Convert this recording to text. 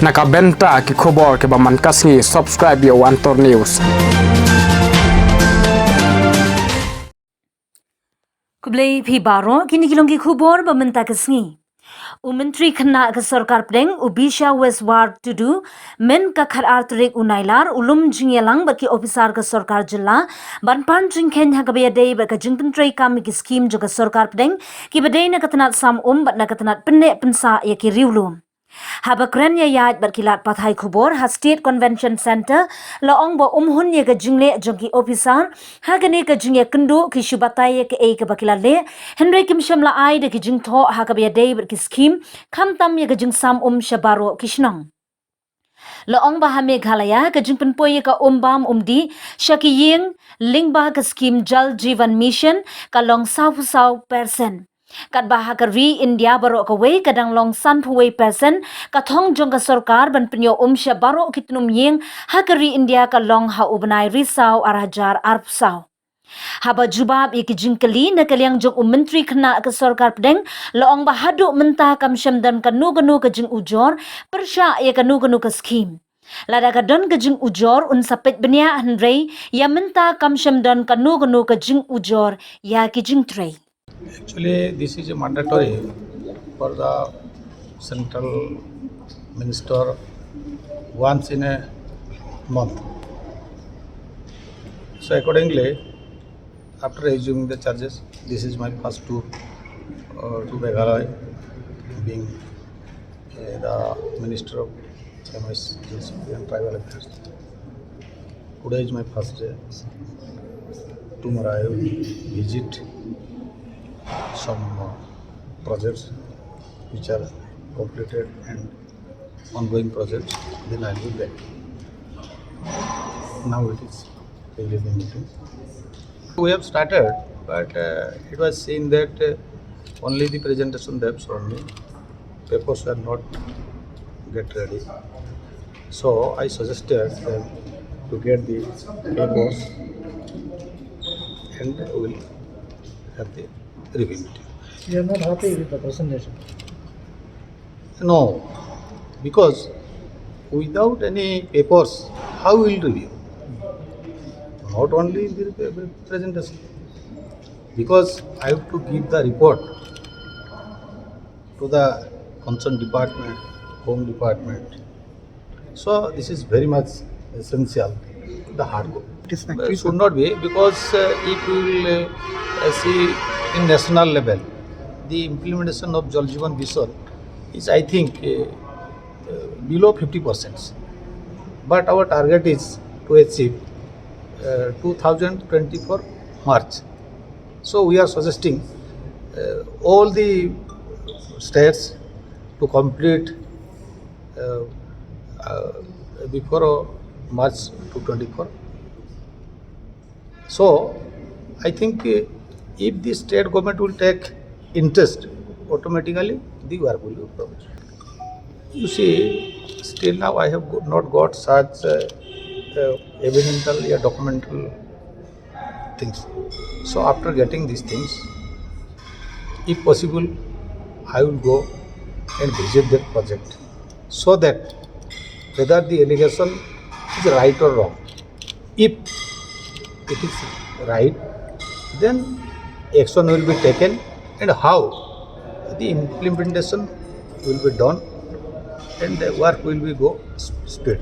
Nakabenta ki khobor ke baman kasngi subscribe yo Antor News. Kublai phi baro kini kilongi khubor bamenta kasngi. U Myntri khna ka sarkar pdeng u Bisha West Ward to do men ka khar artrik unailar ulum jingyalang baki officer ka sarkar jylla banpan jingkhen ha ka dei ba ka jingtrei kam ki scheme jo ka sarkar pdeng ki badei na katanat sam bat na katanat penne pensa ya ki riulum. Haba kren ya yat berkilat pathai khubor ha State Convention Center la ong bo hun ye ka jingle jongki officer ha gane ka jingye kendu ki shubatai ye ka e ka bakilat le Henry Kim Shamla ai de ki jingtho ha ka dei ber ki scheme kham tam ye ka jing sam shabaro kishnong la ong ba ha Meghalaya ka jing penpo ye ka bam di shaki ying ling ba ka scheme Jal Jeevan Mission ka long sau person kat baha ka India baro ka wei kadang long san phuwei person ka thong jong ka sarkar ban pinyo sha baro kitnum yeng ha ka India ka long ha ubnai risau arhajar arpsau haba jubab ik jingkali na kalyang jong Myntri khna ka sarkar pdeng laong bahadu menta kam shamdan ka nu ka jing ujor persha ye ka nu ka scheme lada ka don ka jing ujor un sapet benya hanrei ya menta kam shamdan ka nu ka jing ujor ya ki jingtrei. Actually, this is a mandatory for the central minister once in a month. So accordingly, after resuming the charges, this is my first tour to Meghalaya, being the Minister of MS and Tribal Affairs. Today is my first day. Tomorrow I will visit some projects which are completed and ongoing projects, then I will be back. Now it is a living meeting. We have started, but it was seen that only the presentation they have shown me, papers were not get ready. So I suggested them to get the papers and we will have the review meeting. You are not happy with the presentation? No, because without any papers, how we will review? Not only the presentation, because I have to give the report to the concerned department, home department. So this is very much essential, the hard work. It should not be, because if we will see in national level, the implementation of Jal Jeevan Mission is, I think, below 50%. But our target is to achieve 2024 March. So we are suggesting all the states to complete before March 2024. So I think if the state government will take interest, automatically the work will be progress. You see, still now I have not got such evidential or documental things. So after getting these things, if possible, I will go and visit that project so that whether the allegation is right or wrong. If it is right, then action will be taken and how the implementation will be done and the work will be go straight.